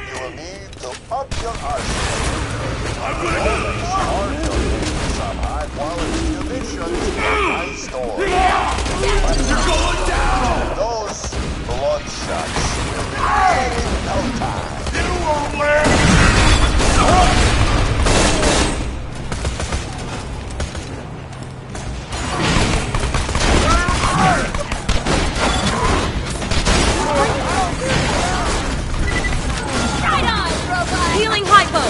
you will need to up your arsenal. I'm gonna Always hard to get some high-quality munitions in my store. You're going down! Those bloodshots will be dead in no time. You won't live! Right on, robot! Healing hypo!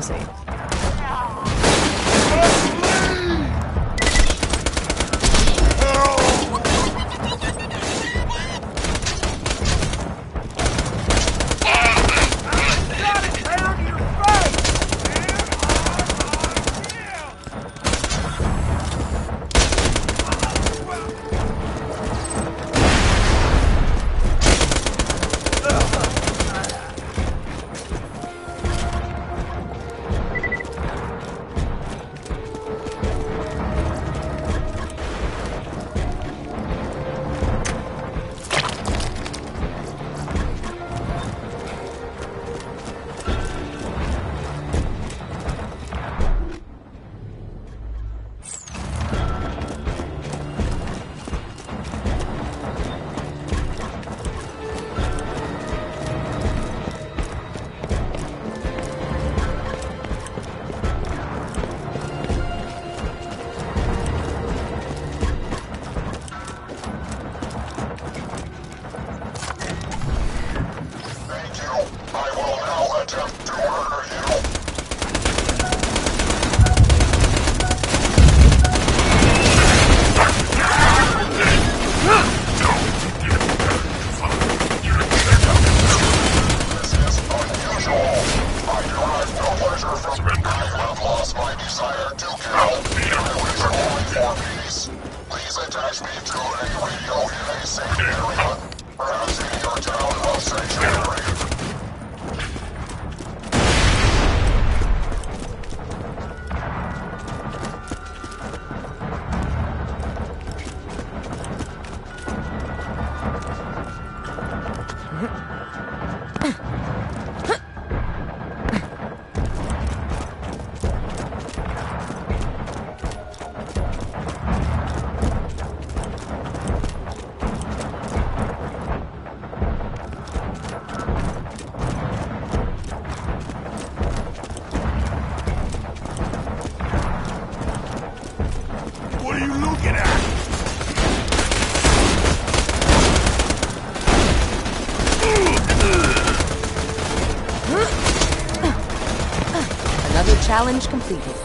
see. Challenge completed.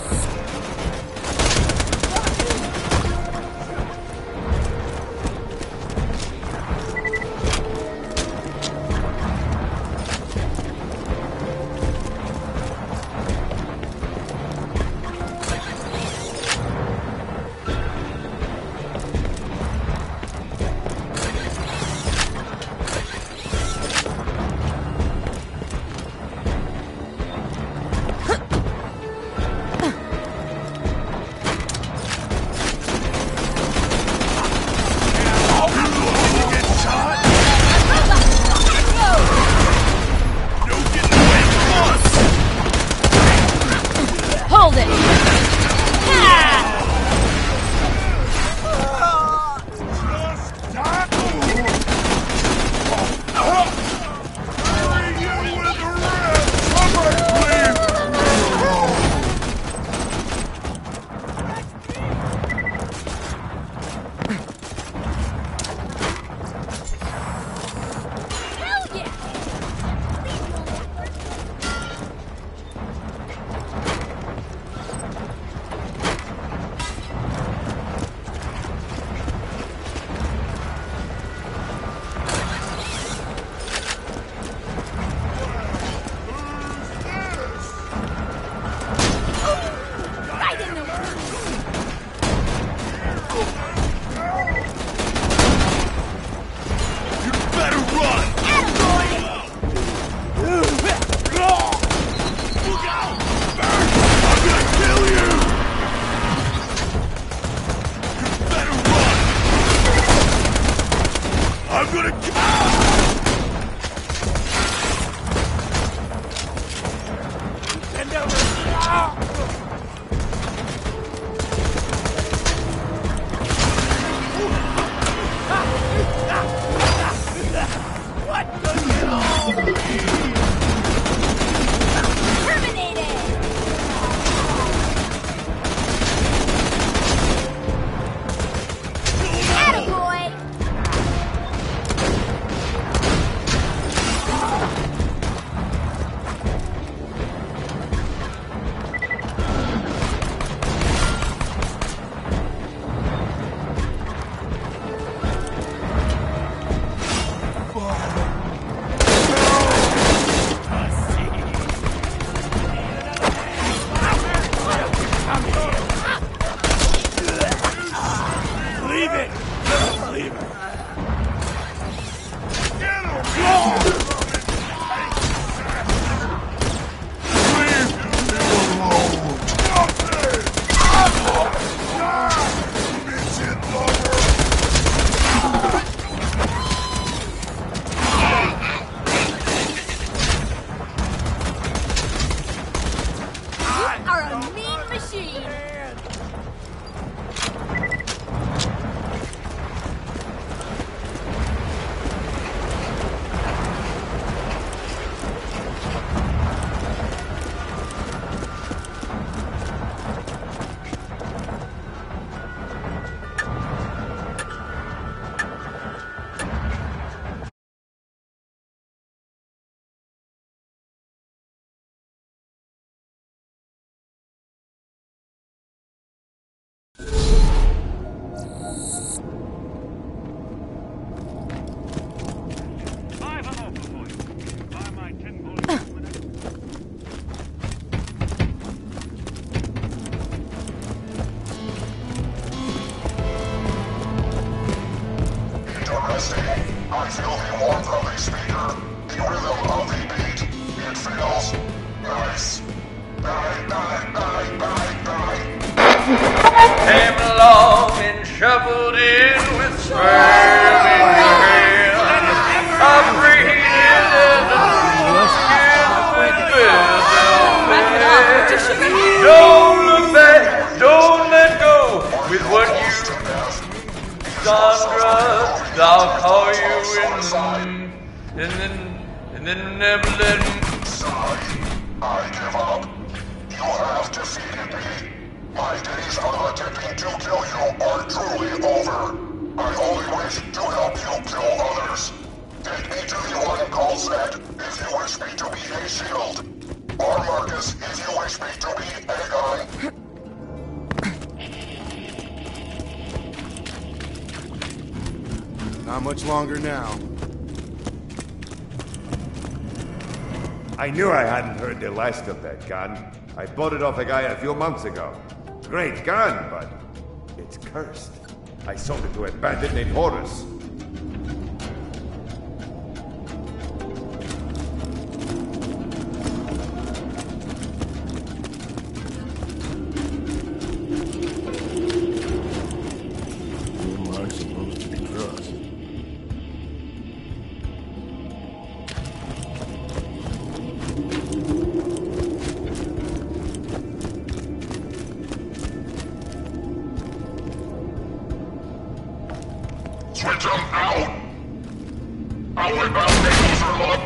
I feel the warmth of the speaker, the rhythm of the beat. It feels nice. Came along and shuffled in with spurs in your hand. I'm breathing in the skin with business. Don't look back, don't let go with what you, Sandra. I'll call you and then never let me. I give up. You have defeated me. My days of attempting to kill you are truly over. I only wish to help you kill others. Take me to the one called Zed if you wish me to be a shield. Or Marcus if you wish me to be a gun. Not much longer now. I knew I hadn't heard the last of that gun. I bought it off a guy a few months ago. Great gun, but it's cursed. I sold it to a bandit named Horus. Who am I supposed to trust? Switch them out! Outward bound for luck!